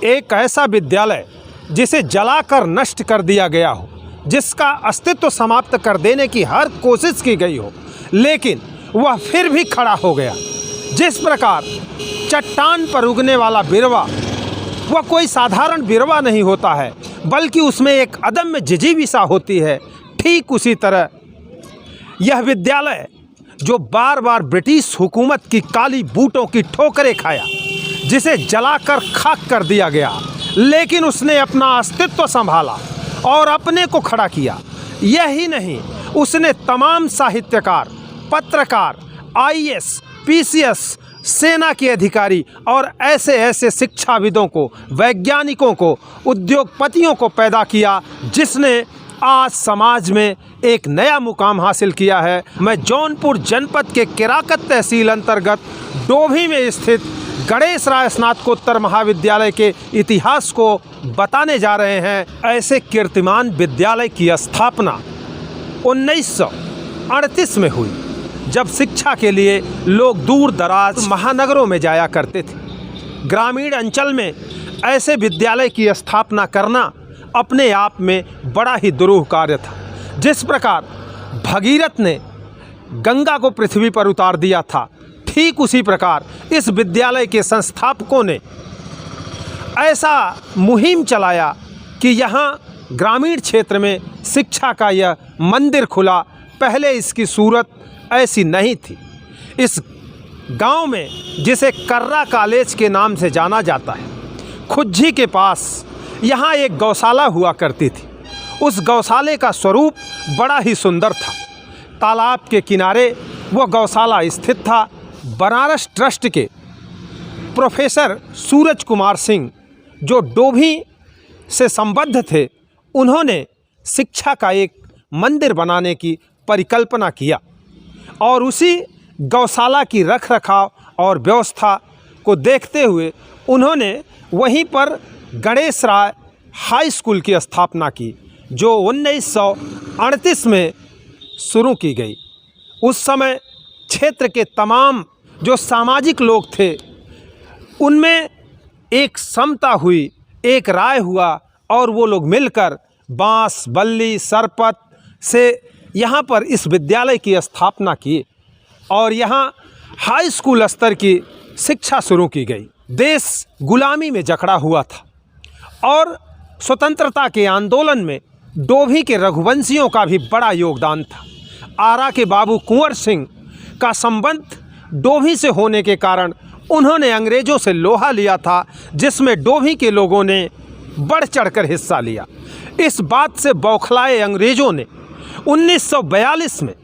एक ऐसा विद्यालय जिसे जलाकर नष्ट कर दिया गया हो, जिसका अस्तित्व समाप्त कर देने की हर कोशिश की गई हो, लेकिन वह फिर भी खड़ा हो गया। जिस प्रकार चट्टान पर उगने वाला बिरवा, वह कोई साधारण बिरवा नहीं होता है, बल्कि उसमें एक अदम्य जिजीविसा होती है। ठीक उसी तरह यह विद्यालय जो बार बार ब्रिटिश हुकूमत की काली बूटों की ठोकरें खाया, जिसे जलाकर खाक कर दिया गया, लेकिन उसने अपना अस्तित्व संभाला और अपने को खड़ा किया। यही नहीं, उसने तमाम साहित्यकार, पत्रकार, आईएएस, पीसीएस, सेना के अधिकारी और ऐसे ऐसे शिक्षाविदों को, वैज्ञानिकों को, उद्योगपतियों को पैदा किया, जिसने आज समाज में एक नया मुकाम हासिल किया है। मैं जौनपुर जनपद के केराकत तहसील अंतर्गत डोभी में स्थित गणेश राय स्नातकोत्तर महाविद्यालय के इतिहास को बताने जा रहे हैं। ऐसे कीर्तिमान विद्यालय की स्थापना 1938 में हुई, जब शिक्षा के लिए लोग दूर दराज महानगरों में जाया करते थे। ग्रामीण अंचल में ऐसे विद्यालय की स्थापना करना अपने आप में बड़ा ही दुरूह कार्य था। जिस प्रकार भगीरथ ने गंगा को पृथ्वी पर उतार दिया था, ठीक उसी प्रकार इस विद्यालय के संस्थापकों ने ऐसा मुहिम चलाया कि यहाँ ग्रामीण क्षेत्र में शिक्षा का यह मंदिर खुला। पहले इसकी सूरत ऐसी नहीं थी। इस गांव में, जिसे कर्रा कॉलेज के नाम से जाना जाता है, खुज्जी के पास यहाँ एक गौशाला हुआ करती थी। उस गौशाले का स्वरूप बड़ा ही सुंदर था। तालाब के किनारे वह गौशाला स्थित था। बनारस ट्रस्ट के प्रोफेसर सूरज कुमार सिंह, जो डोभी से संबद्ध थे, उन्होंने शिक्षा का एक मंदिर बनाने की परिकल्पना किया और उसी गौशाला की रखरखाव और व्यवस्था को देखते हुए उन्होंने वहीं पर गणेश राय हाई स्कूल की स्थापना की, जो 1938 में शुरू की गई। उस समय क्षेत्र के तमाम जो सामाजिक लोग थे, उनमें एक समता हुई, एक राय हुआ और वो लोग मिलकर बांस, बल्ली, सरपत से यहाँ पर इस विद्यालय की स्थापना की और यहाँ हाई स्कूल स्तर की शिक्षा शुरू की गई। देश गुलामी में जकड़ा हुआ था और स्वतंत्रता के आंदोलन में डोभी के रघुवंशियों का भी बड़ा योगदान था। आरा के बाबू कुंवर सिंह का संबंध डोभी से होने के कारण उन्होंने अंग्रेज़ों से लोहा लिया था, जिसमें डोभी के लोगों ने बढ़ चढ़कर हिस्सा लिया। इस बात से बौखलाए अंग्रेज़ों ने 1942 में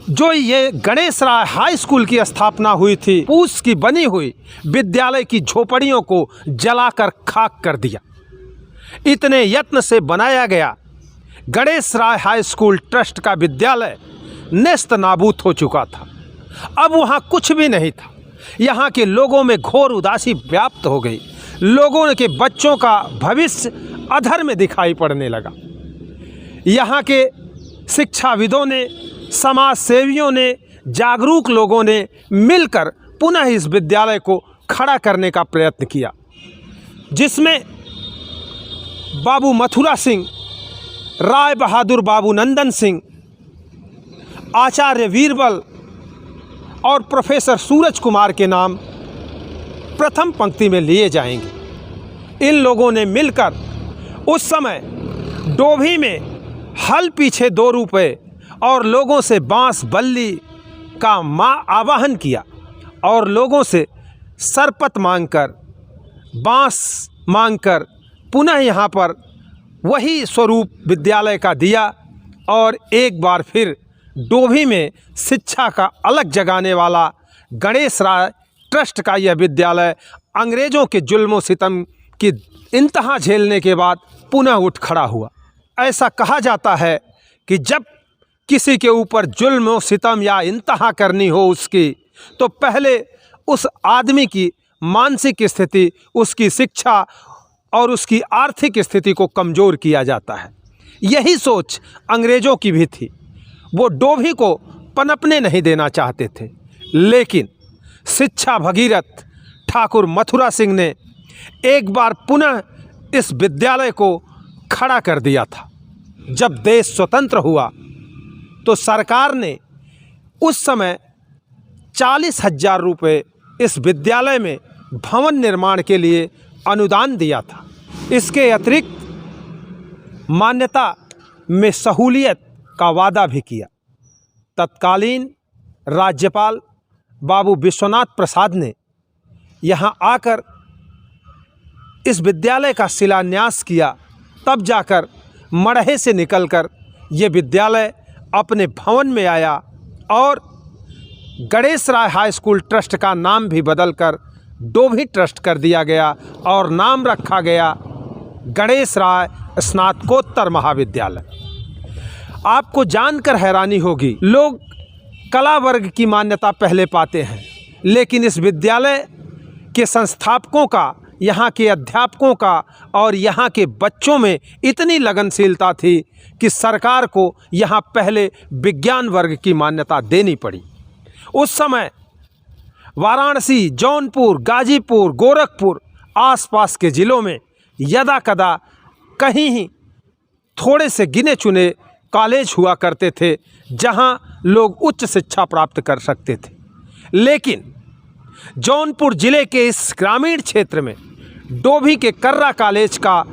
जो ये गणेश राय हाई स्कूल की स्थापना हुई थी, पूस की बनी हुई विद्यालय की झोपड़ियों को जलाकर खाक कर दिया। इतने यत्न से बनाया गया गणेश राय हाई स्कूल ट्रस्ट का विद्यालय नेस्त नाबूद हो चुका था। अब वहाँ कुछ भी नहीं था। यहाँ के लोगों में घोर उदासी व्याप्त हो गई। लोगों के बच्चों का भविष्य अधर में दिखाई पड़ने लगा। यहाँ के शिक्षाविदों ने, समाज सेवियों ने, जागरूक लोगों ने मिलकर पुनः इस विद्यालय को खड़ा करने का प्रयत्न किया, जिसमें बाबू मथुरा सिंह, राय बहादुर बाबू नंदन सिंह, आचार्य वीरबल और प्रोफेसर सूरज कुमार के नाम प्रथम पंक्ति में लिए जाएंगे। इन लोगों ने मिलकर उस समय डोभी में हल पीछे 2 रुपए और लोगों से बांस बल्ली का आवाहन किया और लोगों से सरपत मांगकर, बांस मांगकर पुनः यहाँ पर वही स्वरूप विद्यालय का दिया और एक बार फिर डोभी में शिक्षा का अलग जगाने वाला गणेश राय ट्रस्ट का यह विद्यालय अंग्रेज़ों के जुल्म सितम की इंतहा झेलने के बाद पुनः उठ खड़ा हुआ। ऐसा कहा जाता है कि जब किसी के ऊपर जुल्म सितम या इंतहा करनी हो उसकी, तो पहले उस आदमी की मानसिक स्थिति, उसकी शिक्षा और उसकी आर्थिक स्थिति को कमज़ोर किया जाता है। यही सोच अंग्रेज़ों की भी थी। वो डोभी को पनपने नहीं देना चाहते थे, लेकिन शिक्षा भगीरथ ठाकुर मथुरा सिंह ने एक बार पुनः इस विद्यालय को खड़ा कर दिया था। जब देश स्वतंत्र हुआ तो सरकार ने उस समय 40,000 रुपये इस विद्यालय में भवन निर्माण के लिए अनुदान दिया था। इसके अतिरिक्त मान्यता में सहूलियत का वादा भी किया। तत्कालीन राज्यपाल बाबू विश्वनाथ प्रसाद ने यहाँ आकर इस विद्यालय का शिलान्यास किया। तब जाकर मड़हे से निकलकर ये विद्यालय अपने भवन में आया और गणेश राय हाई स्कूल ट्रस्ट का नाम भी बदलकर डोभी ट्रस्ट कर दिया गया और नाम रखा गया गणेश राय स्नातकोत्तर महाविद्यालय। आपको जानकर हैरानी होगी, लोग कला वर्ग की मान्यता पहले पाते हैं, लेकिन इस विद्यालय के संस्थापकों का, यहाँ के अध्यापकों का और यहाँ के बच्चों में इतनी लगनशीलता थी कि सरकार को यहाँ पहले विज्ञान वर्ग की मान्यता देनी पड़ी। उस समय वाराणसी, जौनपुर, गाजीपुर, गोरखपुर आसपास के ज़िलों में यदा कदा कहीं ही थोड़े से गिने चुने कॉलेज हुआ करते थे जहां लोग उच्च शिक्षा प्राप्त कर सकते थे। लेकिन जौनपुर ज़िले के इस ग्रामीण क्षेत्र में डोभी के कर्रा कॉलेज का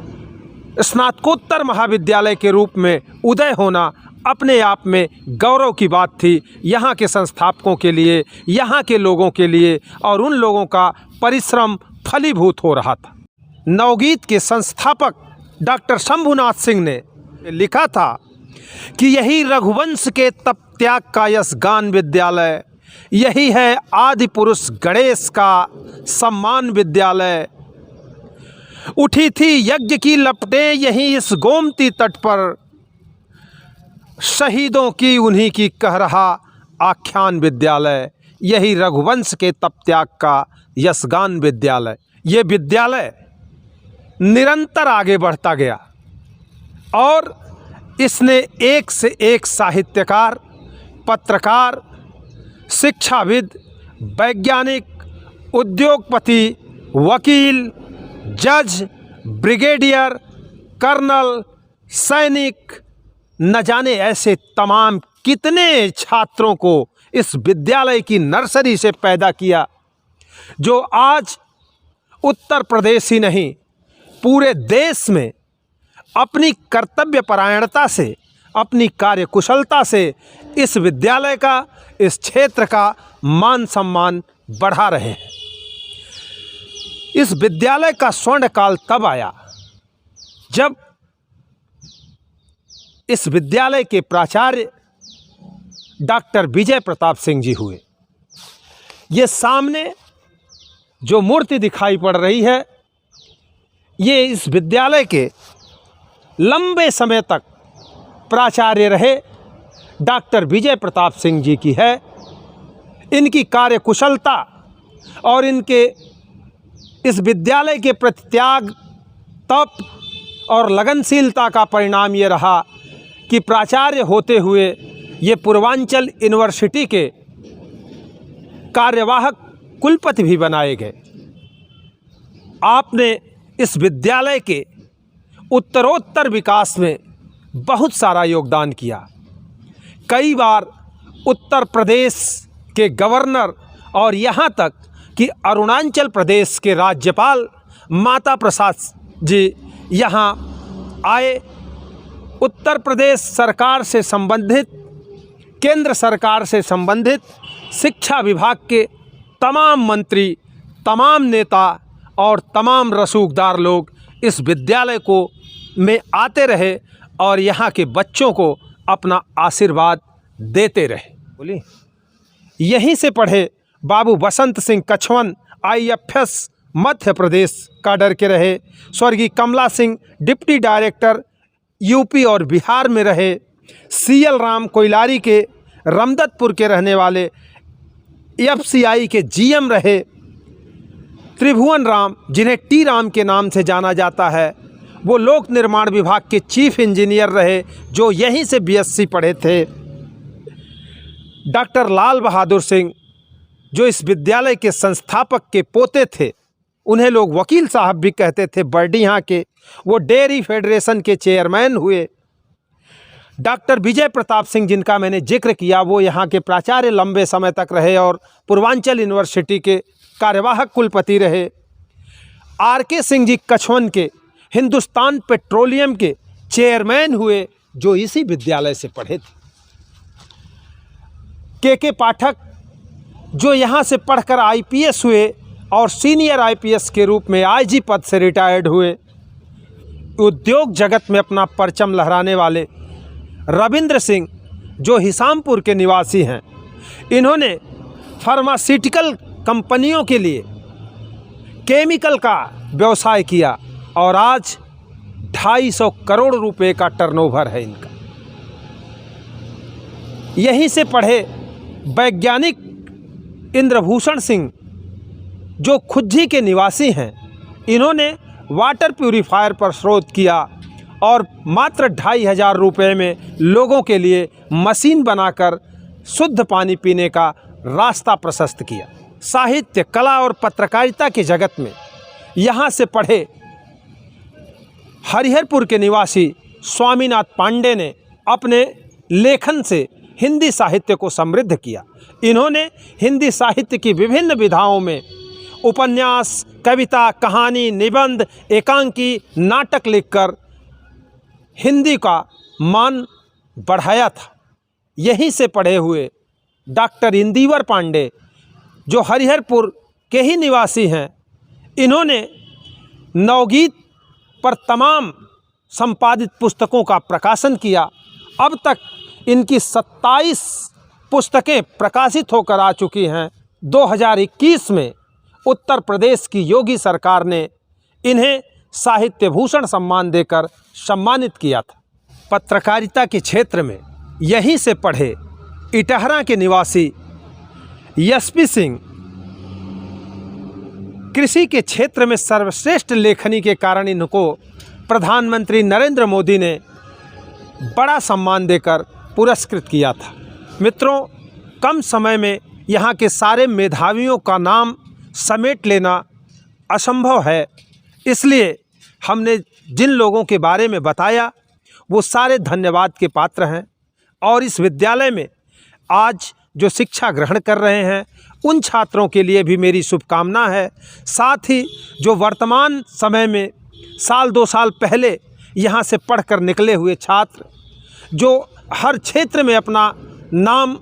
स्नातकोत्तर महाविद्यालय के रूप में उदय होना अपने आप में गौरव की बात थी। यहाँ के संस्थापकों के लिए, यहाँ के लोगों के लिए और उन लोगों का परिश्रम फलीभूत हो रहा था। नवगीत के संस्थापक डॉक्टर शंभुनाथ सिंह ने लिखा था कि यही रघुवंश के तप त्याग का यश गान विद्यालय, यही है आदि पुरुष गणेश का सम्मान विद्यालय। उठी थी यज्ञ की लपटें यही इस गोमती तट पर, शहीदों की उन्हीं की कह रहा आख्यान विद्यालय, यही रघुवंश के तप त्याग का यशगान विद्यालय। ये विद्यालय निरंतर आगे बढ़ता गया और इसने एक से एक साहित्यकार, पत्रकार, शिक्षाविद, वैज्ञानिक, उद्योगपति, वकील, जज, ब्रिगेडियर, कर्नल, सैनिक, न जाने ऐसे तमाम कितने छात्रों को इस विद्यालय की नर्सरी से पैदा किया, जो आज उत्तर प्रदेश ही नहीं पूरे देश में अपनी कर्तव्यपरायणता से, अपनी कार्यकुशलता से इस विद्यालय का, इस क्षेत्र का मान सम्मान बढ़ा रहे हैं। इस विद्यालय का स्वर्णकाल तब आया जब इस विद्यालय के प्राचार्य डॉक्टर विजय प्रताप सिंह जी हुए। ये सामने जो मूर्ति दिखाई पड़ रही है, ये इस विद्यालय के लंबे समय तक प्राचार्य रहे डॉक्टर विजय प्रताप सिंह जी की है। इनकी कार्यकुशलता और इनके इस विद्यालय के प्रति त्याग, तप और लगनशीलता का परिणाम ये रहा कि प्राचार्य होते हुए ये पूर्वांचल यूनिवर्सिटी के कार्यवाहक कुलपति भी बनाए गए। आपने इस विद्यालय के उत्तरोत्तर विकास में बहुत सारा योगदान किया। कई बार उत्तर प्रदेश के गवर्नर और यहाँ तक कि अरुणाचल प्रदेश के राज्यपाल माता प्रसाद जी यहाँ आए। उत्तर प्रदेश सरकार से संबंधित, केंद्र सरकार से संबंधित शिक्षा विभाग के तमाम मंत्री, तमाम नेता और तमाम रसूखदार लोग इस विद्यालय को में आते रहे और यहाँ के बच्चों को अपना आशीर्वाद देते रहे। बोलिए, यहीं से पढ़े बाबू बसंत सिंह कछवन IFS मध्य प्रदेश काडर के रहे। स्वर्गीय कमला सिंह डिप्टी डायरेक्टर यूपी और बिहार में रहे। CL राम कोइलारी के रमदतपुर के रहने वाले FCI के GM रहे। त्रिभुवन राम, जिन्हें T राम के नाम से जाना जाता है, वो लोक निर्माण विभाग के चीफ इंजीनियर रहे, जो यहीं से BSc पढ़े थे। डॉक्टर लाल बहादुर सिंह, जो इस विद्यालय के संस्थापक के पोते थे, उन्हें लोग वकील साहब भी कहते थे, बरडीहा के। वो डेयरी फेडरेशन के चेयरमैन हुए। डॉक्टर विजय प्रताप सिंह, जिनका मैंने जिक्र किया, वो यहाँ के प्राचार्य लंबे समय तक रहे और पूर्वांचल यूनिवर्सिटी के कार्यवाहक कुलपति रहे। आर.के. सिंह जी कछवन के हिंदुस्तान पेट्रोलियम के चेयरमैन हुए, जो इसी विद्यालय से पढ़े थे। के पाठक, जो यहाँ से पढ़कर आईपीएस हुए और सीनियर आईपीएस के रूप में आईजी पद से रिटायर्ड हुए। उद्योग जगत में अपना परचम लहराने वाले रविंद्र सिंह, जो हिसामपुर के निवासी हैं, इन्होंने फार्मास्यूटिकल कंपनियों के लिए केमिकल का व्यवसाय किया और आज 250 करोड़ रुपए का टर्नओवर है इनका। यहीं से पढ़े वैज्ञानिक इंद्रभूषण सिंह, जो खुज्जी के निवासी हैं, इन्होंने वाटर प्यूरीफायर पर शोध किया और मात्र 2,500 रुपये में लोगों के लिए मशीन बनाकर शुद्ध पानी पीने का रास्ता प्रशस्त किया। साहित्य, कला और पत्रकारिता के जगत में यहाँ से पढ़े हरिहरपुर के निवासी स्वामीनाथ पांडे ने अपने लेखन से हिंदी साहित्य को समृद्ध किया। इन्होंने हिंदी साहित्य की विभिन्न विधाओं में उपन्यास, कविता, कहानी, निबंध, एकांकी, नाटक लिखकर हिंदी का मान बढ़ाया था। यहीं से पढ़े हुए डॉक्टर इंदिवर पांडे, जो हरिहरपुर के ही निवासी हैं, इन्होंने नवगीत पर तमाम संपादित पुस्तकों का प्रकाशन किया। अब तक इनकी 27 पुस्तकें प्रकाशित होकर आ चुकी हैं। 2021 में उत्तर प्रदेश की योगी सरकार ने इन्हें साहित्य भूषण सम्मान देकर सम्मानित किया था। पत्रकारिता के क्षेत्र में यहीं से पढ़े इटहरा के निवासी एसपी सिंह, कृषि के क्षेत्र में सर्वश्रेष्ठ लेखनी के कारण इनको प्रधानमंत्री नरेंद्र मोदी ने बड़ा सम्मान देकर पुरस्कृत किया था। मित्रों, कम समय में यहाँ के सारे मेधावियों का नाम समेट लेना असंभव है, इसलिए हमने जिन लोगों के बारे में बताया वो सारे धन्यवाद के पात्र हैं। और इस विद्यालय में आज जो शिक्षा ग्रहण कर रहे हैं उन छात्रों के लिए भी मेरी शुभकामना है। साथ ही जो वर्तमान समय में साल 2 साल पहले यहाँ से पढ़कर निकले हुए छात्र, जो हर क्षेत्र में अपना नाम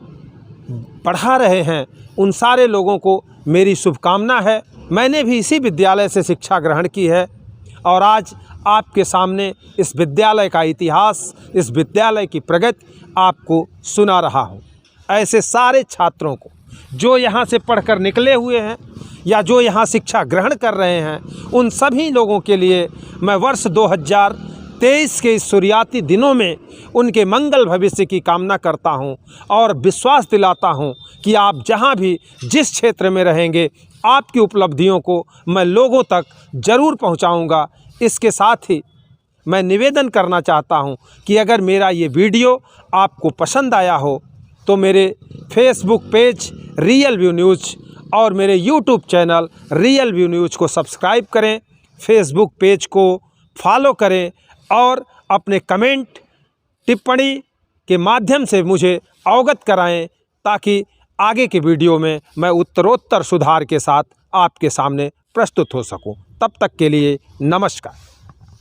बढ़ा रहे हैं, उन सारे लोगों को मेरी शुभकामना है। मैंने भी इसी विद्यालय से शिक्षा ग्रहण की है और आज आपके सामने इस विद्यालय का इतिहास, इस विद्यालय की प्रगति आपको सुना रहा हूँ। ऐसे सारे छात्रों को जो यहाँ से पढ़कर निकले हुए हैं या जो यहाँ शिक्षा ग्रहण कर रहे हैं, उन सभी लोगों के लिए मैं वर्ष 2023 के इस शुरुआती दिनों में उनके मंगल भविष्य की कामना करता हूं और विश्वास दिलाता हूं कि आप जहां भी जिस क्षेत्र में रहेंगे, आपकी उपलब्धियों को मैं लोगों तक ज़रूर पहुंचाऊंगा। इसके साथ ही मैं निवेदन करना चाहता हूं कि अगर मेरा ये वीडियो आपको पसंद आया हो तो मेरे Facebook page real view news और मेरे YouTube channel real view news को सब्सक्राइब करें, फेसबुक पेज को फॉलो करें और अपने कमेंट टिप्पणी के माध्यम से मुझे अवगत कराएं, ताकि आगे के वीडियो में मैं उत्तरोत्तर सुधार के साथ आपके सामने प्रस्तुत हो सकूं। तब तक के लिए नमस्कार।